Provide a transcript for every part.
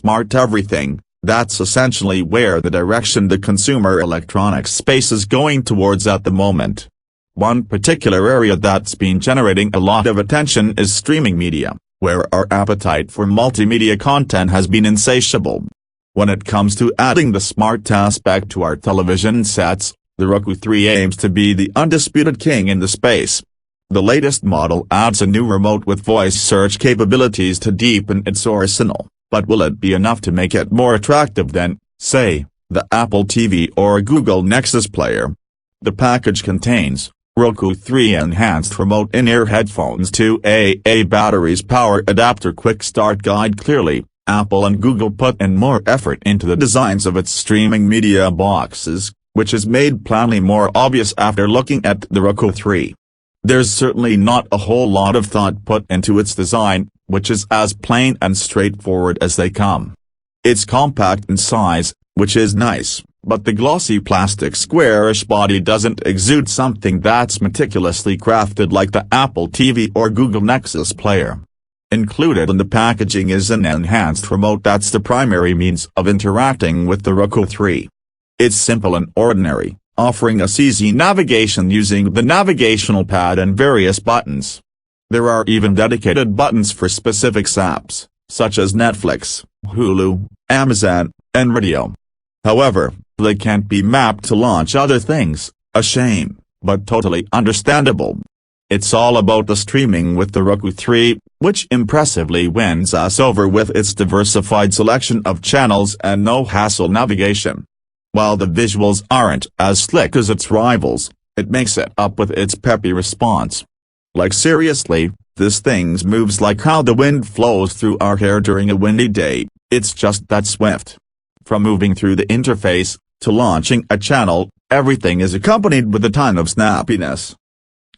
smart everything, that's essentially where the direction the consumer electronics space is going towards at the moment. One particular area that's been generating a lot of attention is streaming media, where our appetite for multimedia content has been insatiable. When it comes to adding the smart aspect to our television sets, the Roku 3 aims to be the undisputed king in the space. The latest model adds a new remote with voice search capabilities to deepen its arsenal, but will it be enough to make it more attractive than, say, the Apple TV or Google Nexus player? The package contains Roku 3 enhanced remote in-ear headphones, 2 AA batteries, power adapter, quick start guide. Clearly, Apple and Google put in more effort into the designs of its streaming media boxes, which is made plainly more obvious after looking at the Roku 3. There's certainly not a whole lot of thought put into its design, which is as plain and straightforward as they come. It's compact in size, which is nice, but the glossy plastic squarish body doesn't exude something that's meticulously crafted like the Apple TV or Google Nexus player. Included in the packaging is an enhanced remote that's the primary means of interacting with the Roku 3. It's simple and ordinary, offering us easy navigation using the navigational pad and various buttons. There are even dedicated buttons for specific apps, such as Netflix, Hulu, Amazon, and Radio. However, they can't be mapped to launch other things, a shame, but totally understandable. It's all about the streaming with the Roku 3, which impressively wins us over with its diversified selection of channels and no-hassle navigation. While the visuals aren't as slick as its rivals, it makes it up with its peppy response. Like seriously, this thing moves like how the wind flows through our hair during a windy day. It's just that swift. From moving through the interface, to launching a channel, everything is accompanied with a ton of snappiness.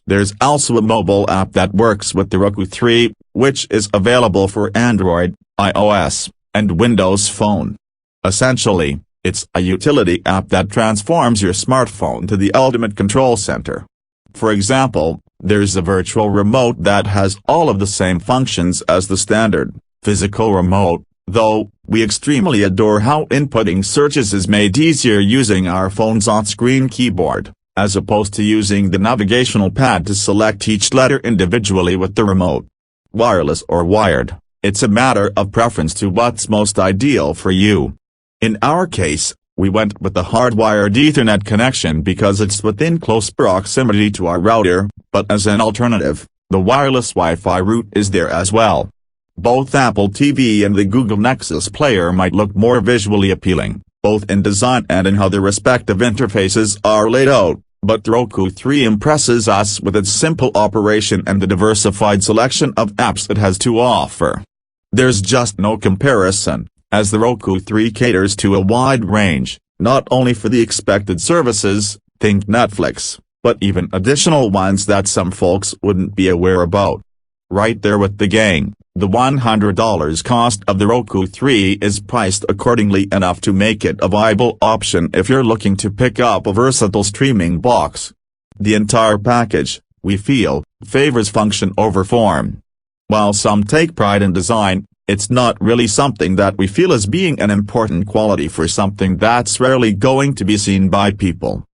There's also a mobile app that works with the Roku 3, which is available for Android, iOS, and Windows Phone. Essentially, it's a utility app that transforms your smartphone to the ultimate control center. For example, there's a virtual remote that has all of the same functions as the standard physical remote, though we extremely adore how inputting searches is made easier using our phone's on-screen keyboard, as opposed to using the navigational pad to select each letter individually with the remote. Wireless or wired, it's a matter of preference to what's most ideal for you. In our case, we went with the hardwired Ethernet connection because it's within close proximity to our router, but as an alternative, the wireless Wi-Fi route is there as well. Both Apple TV and the Google Nexus player might look more visually appealing, both in design and in how their respective interfaces are laid out, but the Roku 3 impresses us with its simple operation and the diversified selection of apps it has to offer. There's just no comparison, as the Roku 3 caters to a wide range, not only for the expected services, think Netflix, but even additional ones that some folks wouldn't be aware about. Right there with the gang, the $100 cost of the Roku 3 is priced accordingly enough to make it a viable option if you're looking to pick up a versatile streaming box. The entire package, we feel, favors function over form. While some take pride in design, it's not really something that we feel as being an important quality for something that's rarely going to be seen by people.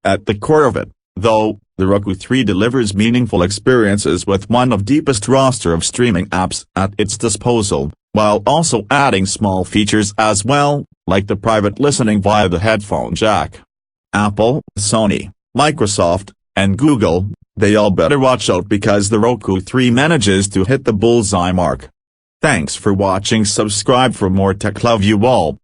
At the core of it, though, the Roku 3 delivers meaningful experiences with one of the deepest roster of streaming apps at its disposal, while also adding small features as well, like the private listening via the headphone jack. Apple, Sony, Microsoft, and Google, they all better watch out because the Roku 3 manages to hit the bullseye mark. Thanks for watching. Subscribe for more tech. Love you all.